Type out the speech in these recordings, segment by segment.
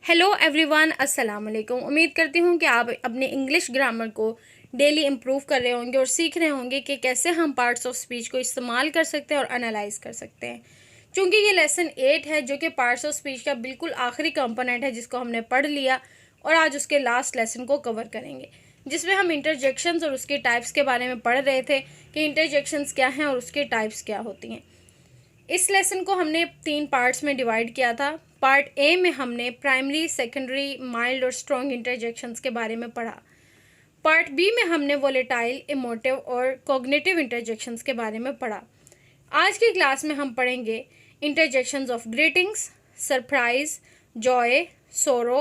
Hello everyone, अस्सलाम वालेकुम। उम्मीद करती हूँ कि आप अपने इंग्लिश ग्रामर को डेली इम्प्रूव कर रहे होंगे और सीख रहे होंगे कि कैसे हम पार्ट्स ऑफ स्पीच को इस्तेमाल कर सकते हैं और एनालाइज कर सकते हैं। क्योंकि ये लेसन 8 है जो कि पार्ट्स ऑफ स्पीच का बिल्कुल आखिरी कंपोनेंट है जिसको हमने पढ़ लिया और आज उसके लास्ट लेसन को कवर करेंगे, जिसमें हम इंटरजेक्शंस और उसके टाइप्स के बारे में पढ़ रहे थे कि इंटरजेक्शंस क्या हैं और उसके टाइप्स क्या होती हैं। इस लेसन को हमने 3 पार्ट्स में डिवाइड किया था। पार्ट ए में हमने प्राइमरी, सेकेंडरी, माइल्ड और स्ट्रॉन्ग इंटरजेक्शंस के बारे में पढ़ा। पार्ट बी में हमने वोलेटाइल, इमोटिव और कॉग्निटिव इंटरजेक्शंस के बारे में पढ़ा। आज की क्लास में हम पढ़ेंगे interjections of greetings, surprise, Joy, सोरो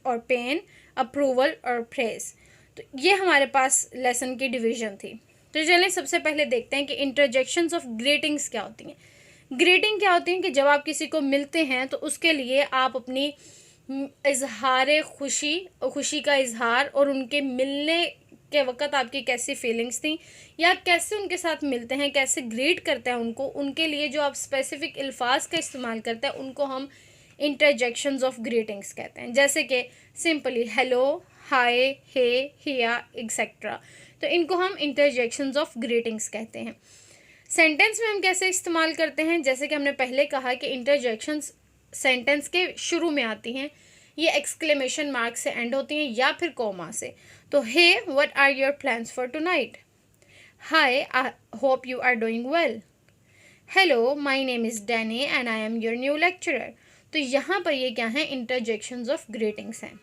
और पेन, अप्रूवल और प्रेज। तो ये हमारे पास लेसन की डिवीजन थी। तो चलिए सबसे पहले देखते हैं कि इंटरजेक्शंस ऑफ ग्रीटिंग्स क्या होती हैं। ग्रीटिंग क्या होती है कि जब आप किसी को मिलते हैं तो उसके लिए आप अपनी इजहार खुशी का इजहार और उनके मिलने के वक्त आपकी कैसी फीलिंग्स थी या कैसे उनके साथ मिलते हैं, कैसे ग्रीट करते हैं उनको, उनके लिए जो आप स्पेसिफिक अल्फाज का इस्तेमाल करते हैं उनको हम इंटरजेक्शंस ऑफ ग्रीटिंग्स कहते हैं। जैसे कि सिंपली हेलो, हाय, हे, हिया एक्सेट्रा। तो इनको हम इंटरजेक्शंस ऑफ ग्रीटिंग्स कहते हैं। सेंटेंस में हम कैसे इस्तेमाल करते हैं, जैसे कि हमने पहले कहा कि इंटरजेक्शंस सेंटेंस के शुरू में आती हैं, ये एक्सक्लेमेशन मार्क से एंड होती हैं या फिर कोमा से। तो hey, what are your plans for tonight? Hi, I hope you are doing well. Hello, my name is Danny and I am your new lecturer. तो यहाँ पर ये क्या है, इंटरजेक्शंस ऑफ ग्रीटिंग्स हैं।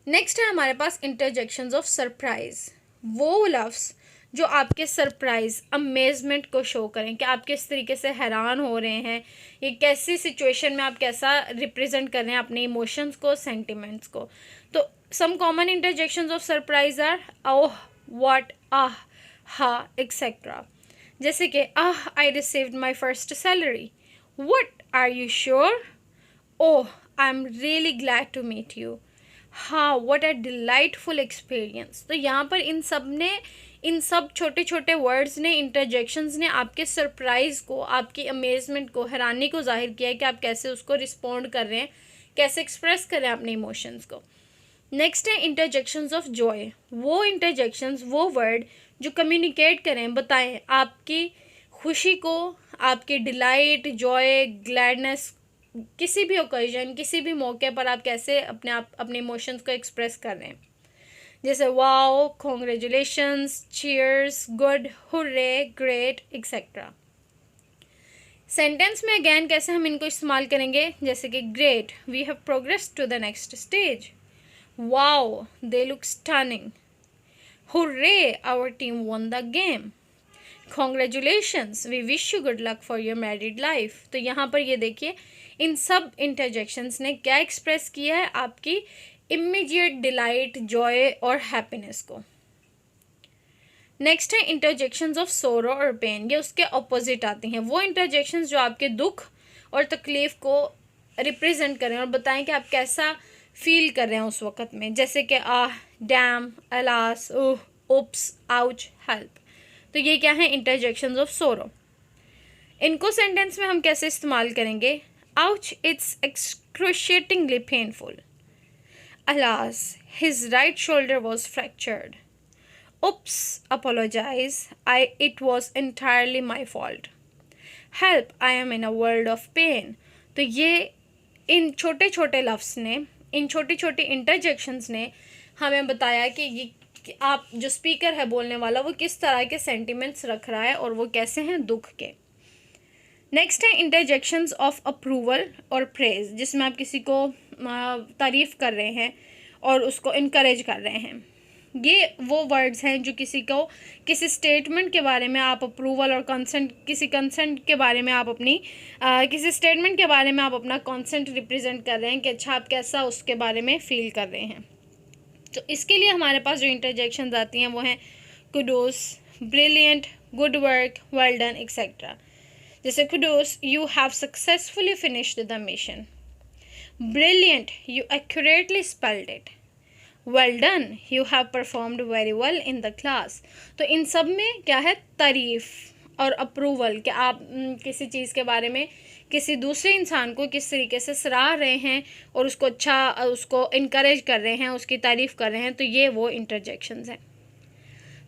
नेक्स्ट है हमारे पास इंटरजेक्शंस ऑफ सरप्राइज। वो लफ्ज़ जो आपके सरप्राइज, अमेजमेंट को शो करें कि आप किस तरीके से हैरान हो रहे हैं, ये कैसी सिचुएशन में आप कैसा रिप्रेजेंट कर रहे हैं अपने इमोशंस को, सेंटिमेंट्स को। तो some common interjections of surprise are oh, what, ah, ha etcetera. जैसे कि ah, I received my first salary. What, are you sure? Oh, I am really glad to meet you. हाँ, what a delightful experience. तो यहाँ पर इन सब छोटे छोटे words ने, इंटरजेक्शंस ने आपके सरप्राइज़ को, आपकी अमेजमेंट को, हैरानी को जाहिर किया है कि आप कैसे उसको रिस्पॉन्ड कर रहे हैं, कैसे एक्सप्रेस कर रहे हैं अपने इमोशंस को। नेक्स्ट है इंटरजेक्शंस ऑफ जॉय। वो इंटरजेक्शंस, वो वर्ड जो कम्युनिकेट करें, बताएं आपकी खुशी को, आपकी डिलाइट, जॉय, ग्लैडनेस, किसी भी ओकेजन, किसी भी मौके पर आप कैसे अपने इमोशंस को एक्सप्रेस कर रहे हैं। जैसे wow, congratulations, cheers, good, hurray, great etcetera. Sentence में अगेन कैसे हम इनको इस्तेमाल करेंगे, जैसे कि great, we have progress to the next stage. Wow, they look stunning. Hurray, our team won the game. Congratulations, we wish you good luck for your married life. तो यहाँ पर ये देखिए, इन सब इंटरजेक्शंस ने क्या एक्सप्रेस किया है, आपकी इमीडिएट डिलाइट, जॉय और हैप्पीनेस को। नेक्स्ट है इंटरजेक्शंस ऑफ सोरो और पेन। ये उसके ऑपोजिट आती हैं, वो इंटरजेक्शंस जो आपके दुख और तकलीफ़ को रिप्रेजेंट करें और बताएं कि आप कैसा फील कर रहे हैं उस वक़्त में। जैसे कि आह, डैम, अलास, ओह, उप्स, आउच, हेल्प। तो ये क्या है, इंटरजेक्शंस ऑफ सोरो। इनको सेंटेंस में हम कैसे इस्तेमाल करेंगे, ouch, it's excruciatingly painful. Alas, his right shoulder was fractured. Oops, apologize. It was entirely my fault. Help, I am in a world of pain. तो ये इन छोटे छोटे लफ्ज़ ने, इन छोटी छोटी इंटरजेक्शंस ने हमें बताया कि आप जो स्पीकर है, बोलने वाला, वो किस तरह के सेंटिमेंट्स रख रहा है और वो कैसे हैं दुख के। नेक्स्ट है इंटरजेक्शंस ऑफ अप्रूवल और प्रेज, जिसमें आप किसी को तारीफ़ कर रहे हैं और उसको इनकरेज कर रहे हैं। ये वो वर्ड्स हैं जो किसी स्टेटमेंट के बारे में आप अप्रूवल और कंसेंट, किसी कंसेंट के बारे में आप किसी स्टेटमेंट के बारे में आप अपना कंसेंट रिप्रेजेंट कर रहे हैं कि अच्छा आप कैसा उसके बारे में फ़ील कर रहे हैं। तो इसके लिए हमारे पास जो इंटरजेक्शंस आती हैं वो हैं kudos, brilliant, good work, well done etcetera. जैसे kudos, you have successfully finished the mission. Brilliant, you accurately spelled it. Well done, you have performed very well in the class. तो इन सब में क्या है, तारीफ़ और अप्रूवल कि आप किसी चीज़ के बारे में किसी दूसरे इंसान को किस तरीके से सराह रहे हैं और उसको इनकरेज कर रहे हैं, उसकी तारीफ़ कर रहे हैं, तो ये वो इंटरजेक्शंस हैं।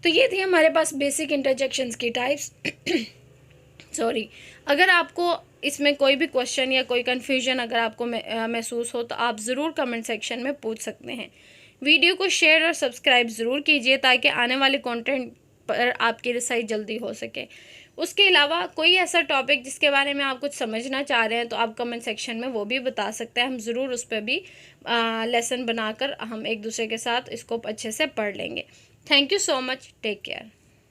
तो ये थी हमारे पास बेसिक इंटरजेक्शंस की टाइप्स। सॉरी, अगर आपको इसमें कोई भी क्वेश्चन या कोई कन्फ्यूजन अगर आपको महसूस हो तो आप ज़रूर कमेंट सेक्शन में पूछ सकते हैं। वीडियो को शेयर और सब्सक्राइब ज़रूर कीजिए ताकि आने वाले कंटेंट पर आपकी रिसाई जल्दी हो सके। उसके अलावा कोई ऐसा टॉपिक जिसके बारे में आप कुछ समझना चाह रहे हैं तो आप कमेंट सेक्शन में वो भी बता सकते हैं। हम ज़रूर उस पर भी लेसन बनाकर हम एक दूसरे के साथ इसको अच्छे से पढ़ लेंगे। Thank you so much, take care.